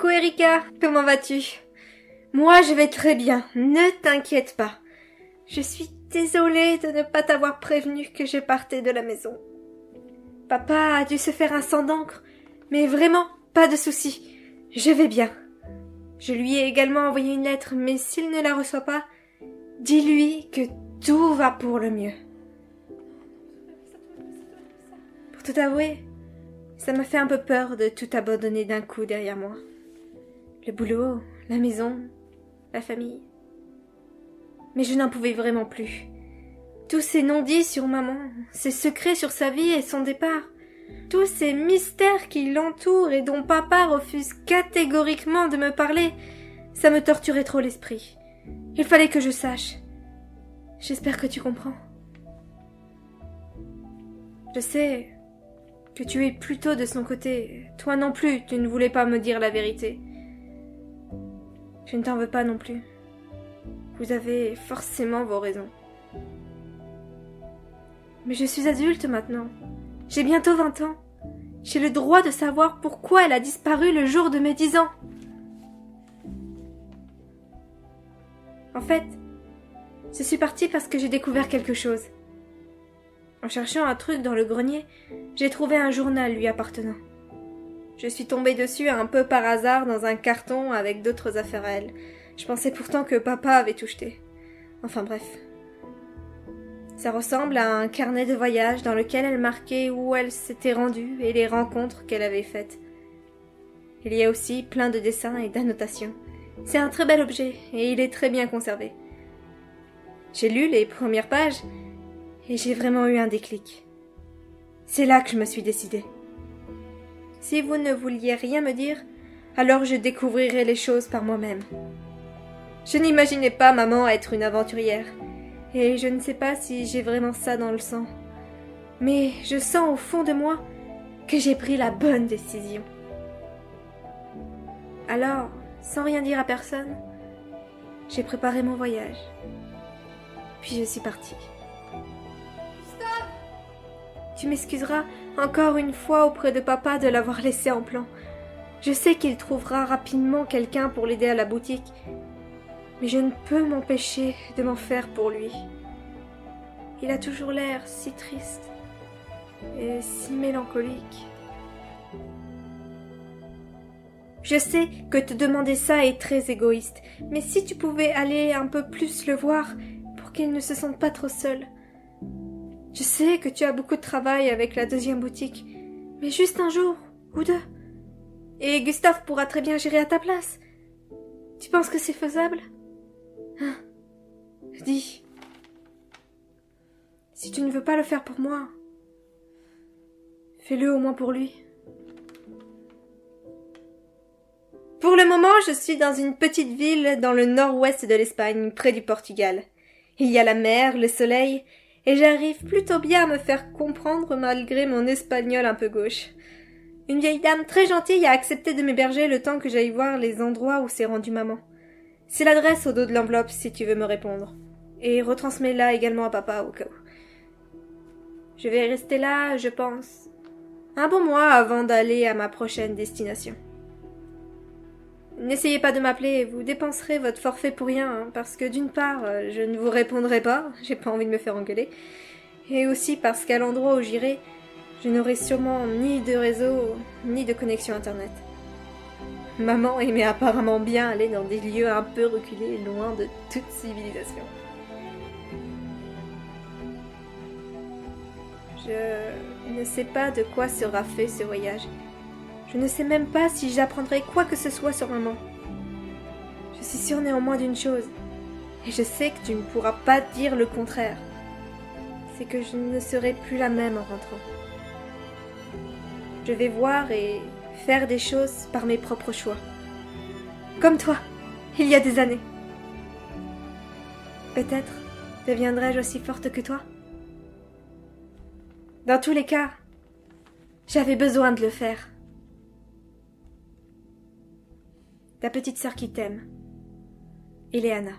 Coucou Erika, comment vas-tu? Moi je vais très bien, ne t'inquiète pas. Je suis désolée de ne pas t'avoir prévenu que je partais de la maison. Papa a dû se faire un sang d'encre, mais vraiment, pas de souci. Je vais bien. Je lui ai également envoyé une lettre, mais s'il ne la reçoit pas, dis-lui que tout va pour le mieux. Pour tout avouer, ça m'a fait un peu peur de tout abandonner d'un coup derrière moi. Le boulot, la maison, la famille. Mais je n'en pouvais vraiment plus. Tous ces non-dits sur maman, ces secrets sur sa vie et son départ, tous ces mystères qui l'entourent et dont papa refuse catégoriquement de me parler, ça me torturait trop l'esprit. Il fallait que je sache. J'espère que tu comprends. Je sais que tu es plutôt de son côté. Toi non plus, tu ne voulais pas me dire la vérité. Je ne t'en veux pas non plus. Vous avez forcément vos raisons. Mais je suis adulte maintenant. J'ai bientôt 20 ans. J'ai le droit de savoir pourquoi elle a disparu le jour de mes 10 ans. En fait, je suis partie parce que j'ai découvert quelque chose. En cherchant un truc dans le grenier, j'ai trouvé un journal lui appartenant. Je suis tombée dessus un peu par hasard dans un carton avec d'autres affaires à elle. Je pensais pourtant que papa avait tout jeté. Enfin bref. Ça ressemble à un carnet de voyage dans lequel elle marquait où elle s'était rendue et les rencontres qu'elle avait faites. Il y a aussi plein de dessins et d'annotations. C'est un très bel objet et il est très bien conservé. J'ai lu les premières pages et j'ai vraiment eu un déclic. C'est là que je me suis décidée. Si vous ne vouliez rien me dire, alors je découvrirai les choses par moi-même. Je n'imaginais pas maman être une aventurière, et je ne sais pas si j'ai vraiment ça dans le sang. Mais je sens au fond de moi que j'ai pris la bonne décision. Alors, sans rien dire à personne, j'ai préparé mon voyage. Puis je suis partie. Stop! Tu m'excuseras encore une fois auprès de papa de l'avoir laissé en plan. Je sais qu'il trouvera rapidement quelqu'un pour l'aider à la boutique, mais je ne peux m'empêcher de m'en faire pour lui. Il a toujours l'air si triste et si mélancolique. Je sais que te demander ça est très égoïste, mais si tu pouvais aller un peu plus le voir pour qu'il ne se sente pas trop seul. Je sais que tu as beaucoup de travail avec la deuxième boutique, mais juste un jour ou deux. Et Gustave pourra très bien gérer à ta place. Tu penses que c'est faisable? Hein? Dis. Si tu ne veux pas le faire pour moi, fais-le au moins pour lui. Pour le moment, je suis dans une petite ville dans le nord-ouest de l'Espagne, près du Portugal. Il y a la mer, le soleil, et j'arrive plutôt bien à me faire comprendre malgré mon espagnol un peu gauche. Une vieille dame très gentille a accepté de m'héberger le temps que j'aille voir les endroits où s'est rendue maman. C'est l'adresse au dos de l'enveloppe si tu veux me répondre. Et retransmets-la également à papa au cas où. Je vais rester là, je pense, un bon mois avant d'aller à ma prochaine destination. N'essayez pas de m'appeler, vous dépenserez votre forfait pour rien, hein, parce que d'une part, je ne vous répondrai pas, j'ai pas envie de me faire engueuler, et aussi parce qu'à l'endroit où j'irai, je n'aurai sûrement ni de réseau, ni de connexion internet. Maman aimait apparemment bien aller dans des lieux un peu reculés, loin de toute civilisation. Je ne sais pas de quoi sera fait ce voyage. Je ne sais même pas si j'apprendrai quoi que ce soit sur maman. Je suis sûre néanmoins d'une chose, et je sais que tu ne pourras pas dire le contraire. C'est que je ne serai plus la même en rentrant. Je vais voir et faire des choses par mes propres choix. Comme toi, il y a des années. Peut-être deviendrai-je aussi forte que toi. Dans tous les cas, j'avais besoin de le faire. Ta petite sœur qui t'aime, Ileana.